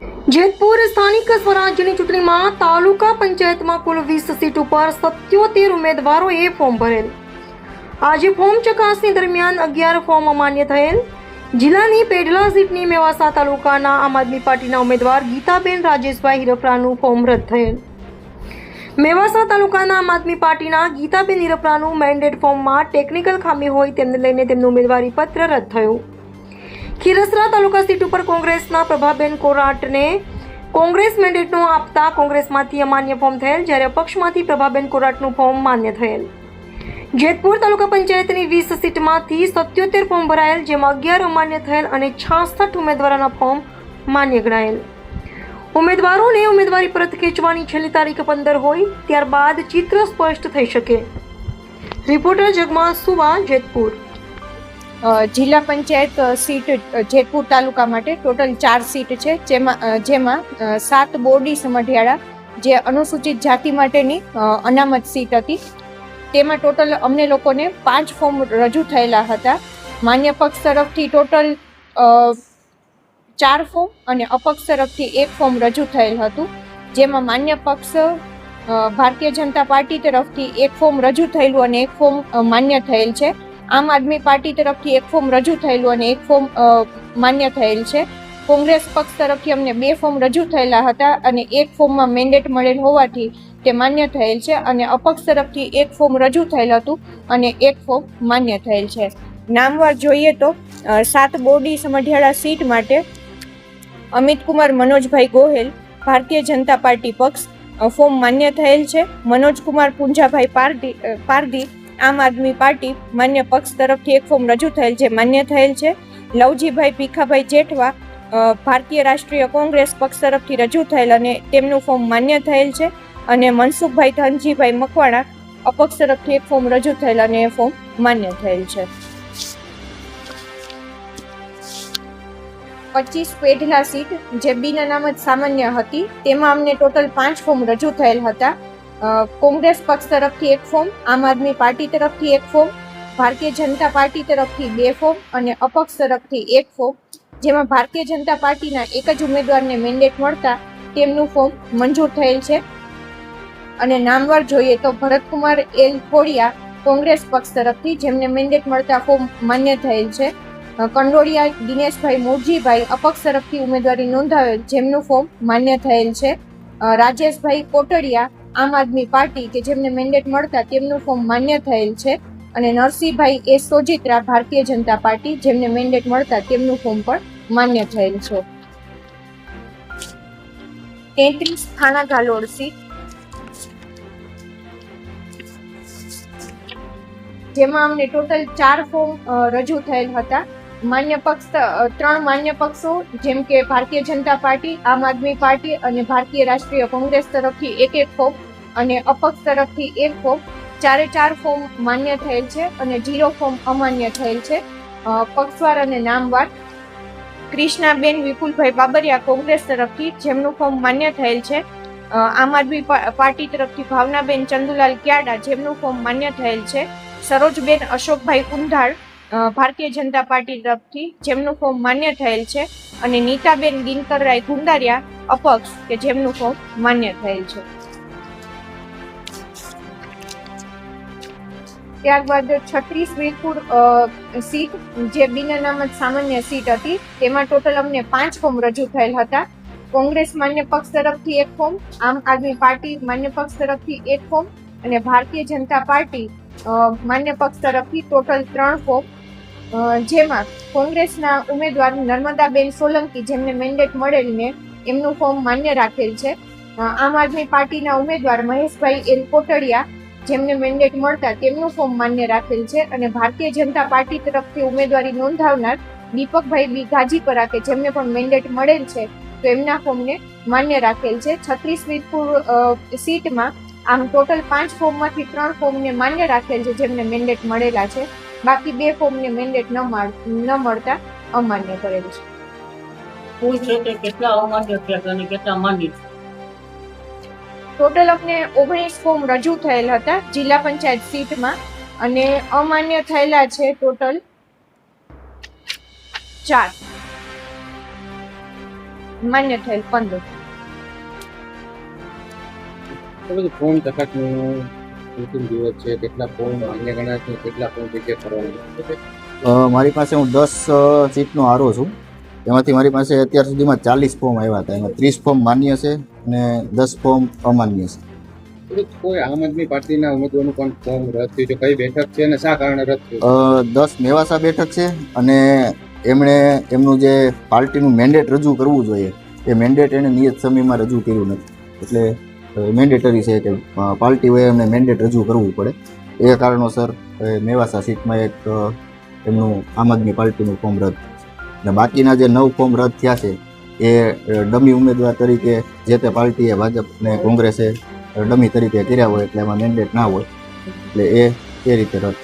જેતપુર સ્થાનિક સ્વરાજ્યની ચૂંટણીમાં તાલુકા પંચાયતમાં કુલ 20 સીટ ઉપર 77 ઉમેદવારોએ ફોર્મ ભરેલ. આજે ફોર્મ ચકાસણી દરમિયાન 11 ફોર્મ અમાન્ય થયેલ. જિલ્લાની પેઢલા સીટની મેવાસા તાલુકાના આમ આદમી પાર્ટીના ઉમેદવાર ગીતાબેન રાજેશભાઈ હિરપરાનું ફોર્મ રદ થયેલ. મેવાસા તાલુકાના આમ આદમી પાર્ટીના ગીતાબેન હિરપરાનું મેન્ડેટ ફોર્મમાં ટેકનિકલ ખામી હોય તેમને લઈને તેમનું ઉમેદવારી પત્ર રદ થયું. ખીરસરા તાલુકા સીટ ઉપર કોંગ્રેસના પ્રભાબેન કોરાટને કોંગ્રેસ મેન્ડેટ આપતા કોંગ્રેસમાંથી અમાન્ય ફોર્મ થયેલ, જ્યારે અપક્ષમાંથી પ્રભાબેન કોરાટનું ફોર્મ માન્ય થયેલ. જેતપુર તાલુકા પંચાયતની 20 સીટમાંથી 77 ફોર્મ ભરાયેલ, જેમાં 11 અમાન્ય થયેલ અને 66 ઉમેદવારોના ફોર્મ માન્ય ગણાયેલ. ઉમેદવારોને ઉમેદવારી પરત ખેંચવાની છેલ્લી તારીખ 15 હોય ત્યારબાદ ચિત્ર સ્પષ્ટ થઈ શકે. રિપોર્ટર જગમાલ સુવા, જેતપુર. જિલ્લા પંચાયત સીટ જેતપુર તાલુકા માટે ટોટલ 4 સીટ છે, જેમાં 7 બોરડી સમઢિયાળા જે અનુસૂચિત જાતિ માટેની અનામત સીટ હતી. તેમાં ટોટલ અમને લોકોને 5 ફોર્મ રજૂ થયેલા હતા. માન્ય પક્ષ તરફથી ટોટલ 4 ફોર્મ અને અપક્ષ તરફથી 1 ફોર્મ રજૂ થયેલ હતું, જેમાં માન્ય પક્ષ ભારતીય જનતા પાર્ટી તરફથી 1 ફોર્મ રજૂ થયેલું અને 1 ફોર્મ માન્ય થયેલ છે. આમ આદમી પાર્ટી તરફથી 1 ફોર્મ રજૂ થયેલું અને 1 ફોર્મ માન્ય થયેલ છે. કોંગ્રેસ પક્ષ તરફથી અમને 2 ફોર્મ રજૂ થયેલા હતા અને 1 ફોર્મમાં મેન્ડેટ મળેલ હોવાથી તે માન્ય થયેલ છે, અને અપક્ષ તરફથી 1 ફોર્મ રજૂ થયેલ હતું અને 1 ફોર્મ માન્ય થયેલ છે. નામવાર જોઈએ તો 7 બોરડી સમઢિયાળા સીટ માટે અમિતકુમાર મનોજભાઈ ગોહેલ ભારતીય જનતા પાર્ટી પક્ષ ફોર્મ માન્ય થયેલ છે. મનોજકુમાર પુંજાભાઈ પારધી આમ આદમી પાર્ટી માન્ય પક્ષ તરફથી 1 ફોર્મ રજૂ થયેલ છે, માન્ય થયેલ છે. લવજીભાઈ ભીખાભાઈ જેઠવા ભારતીય રાષ્ટ્રીય કોંગ્રેસ પક્ષ તરફથી રજૂ થયેલ અને તેમનું ફોર્મ માન્ય થયેલ છે. અને મનસુખભાઈ ધનજીભાઈ મકવાણા અપક્ષ તરફથી 1 ફોર્મ રજૂ થયેલ અને એ ફોર્મ માન્ય થયેલ છે. 25 પેઢલા સીટ જે બિન અનામત સામાન્ય હતી, તેમાં અમને ટોટલ 5 ફોર્મ રજૂ થયેલ હતા. કોંગ્રેસ પક્ષ તરફથી 1 ફોર્મ, આમ આદમી પાર્ટી તરફથી 1 ફોર્મ, ભારતીય જનતા પાર્ટી તરફથી 2 ફોર્મ અને અપક્ષ તરફથી 1 ફોર્મ, જેમાં ભારતીય જનતા પાર્ટીના એક જ ઉમેદવારને મેન્ડેટ મળતા તેમનું ફોર્મ મંજૂર થયેલ છે. અને નામવાર જોઈએ તો ભરતકુમાર એલ ખોડિયા કોંગ્રેસ પક્ષ તરફથી, જેમને મેન્ડેટ મળતા ફોર્મ માન્ય થયેલ છે. કંડોળિયા દિનેશભાઈ મોરજીભાઈ અપક્ષ તરફથી ઉમેદવારી નોંધાવેલ, જેમનું ફોર્મ માન્ય થયેલ છે. રાજેશભાઈ કોટડિયા આમ આદમી પાર્ટી કે જેમને મેન્ડેટ મળતા તેમનું ફોર્મ માન્ય થયેલ છે. અને નરસિંહભાઈ એ સોજિત્રા ભારતીય જનતા પાર્ટી, જેમને મેન્ડેટ મળતા તેમનું ફોર્મ પણ માન્ય થયેલ છે. 33 થાણા ગાલોડ સીટ, જેમાં અમને ટોટલ 4 ફોર્મ રજૂ થયેલ હતા. માન્ય પક્ષ 3 માન્ય પક્ષો જેમ કે ભારતીય જનતા પાર્ટી, આમ આદમી પાર્ટી અને ભારતીય રાષ્ટ્રીય કોંગ્રેસ તરફથી 1 ફોર્મ અને અપક્ષ તરફથી 1 ફોર્મ, 4 ફોર્મ માન્ય થયેલ છે અને 0 ફોર્મ અમાન્ય થયેલ છે. પક્ષવાર અને નામવાર કૃષ્ણાબેન વિપુલભાઈ બાબરિયા કોંગ્રેસ તરફથી, જેમનું ફોર્મ માન્ય થયેલ છે. આમ આદમી પાર્ટી તરફથી ભાવનાબેન ચંદુલાલ ક્યાડા, જેમનું ફોર્મ માન્ય થયેલ છે. સરોજબેન અશોકભાઈ કુંધાળ ભારતીય જનતા પાર્ટી તરફથી, જેમનું ફોર્મ માન્ય થયેલ છે. અને નીતાબેન દિનકરરાય ગુંદારિયા અપક્ષ કે જેમનું ફોર્મ માન્ય થયેલ છે. ત્યારબાદ 36 વીરપુર સીટ જે બિન અનામત સામાન્ય સીટ હતી, તેમાં ટોટલ અમને 5 ફોર્મ રજૂ થયેલ હતા. કોંગ્રેસ માન્ય પક્ષ તરફથી 1 ફોર્મ, આમ આદમી પાર્ટી માન્ય પક્ષ તરફથી 1 ફોર્મ અને ભારતીય જનતા પાર્ટી માન્ય પક્ષ તરફથી ટોટલ 3 ફોર્મ, જેમાં કોંગ્રેસના ઉમેદવાર નર્મદાબેન સોલંકી, જેમને મેન્ડેટ મળેલને એમનું ફોર્મ માન્ય રાખેલ છે. આમ આદમી પાર્ટીના ઉમેદવાર મહેશભાઈ એલ કોટડિયા, જેમને મેન્ડેટ મળતા તેમનું ફોર્મ માન્ય રાખેલ છે. અને ભારતીય જનતા પાર્ટી તરફથી ઉમેદવારી નોંધાવનાર દીપકભાઈ બી ગાજીપરા કે જેમને પણ મેન્ડેટ મળેલ છે, તો એમના ફોર્મને માન્ય રાખેલ છે. 36 વીરપુર સીટમાં આમ ટોટલ 5 ફોર્મમાંથી 3 ફોર્મને માન્ય રાખેલ છે, જેમને મેન્ડેટ મળેલા છે. બાકી 2 ફોર્મને મેન્ડેટ ન મળતા અમાન્ય કરેલ છે. કુલ છે તે કેટલા અમાન્ય થયા અને કેટલા માન્ય? ટોટલ અમને 19 ફોર્મ રજૂ થયેલ હતા જિલ્લા પંચાયત સીટમાં અને અમાન્ય થયેલા છે ટોટલ 4. માન્ય થયેલ 15. તો બધું ફોર્મ તપાસનું અંતિમ દિવસ છે, કેટલા ફોર્મ માન્ય ગણાય છે, કેટલા ફોર્મ રિજેક્ટ કરવાના? મારી પાસે હું 10 સીટનો આરો છું. એમાંથી મારી પાસે અત્યાર સુધીમાં 40 ફોર્મ આવ્યા હતા. એમાં 30 ફોર્મ માન્ય છે અને 10 ફોર્મ અમાન્ય છે. કોઈ આમ આદમી પાર્ટીના ઉમેદવારનું પણ ફોર્મ રદ થયું છે, કઈ બેઠક છે અને શા કારણે રદ થયું? 10 મેવાસા બેઠક છે અને એમણે એમનું જે પાર્ટીનું મેન્ડેટ રજૂ કરવું જોઈએ એ મેન્ડેટ એણે નિયત સમયમાં રજૂ કર્યું નથી. એટલે મેન્ડેટરી છે કે પાર્ટીઓએ એમને મેન્ડેટ રજૂ કરવું પડે. એ કારણોસર મેવાસા સીટમાં એક એમનું આમ આદમી પાર્ટીનું ફોર્મ રદ અને બાકીના જે 9 ફોર્મ રદ થયા છે એ ડમી ઉમેદવાર તરીકે જે તે પાર્ટીએ ભાજપ અને કોંગ્રેસે ડમી તરીકે કર્યા હોય એટલે એમાં મેન્ડેટ ના હોય એટલે એ રીતે રદ.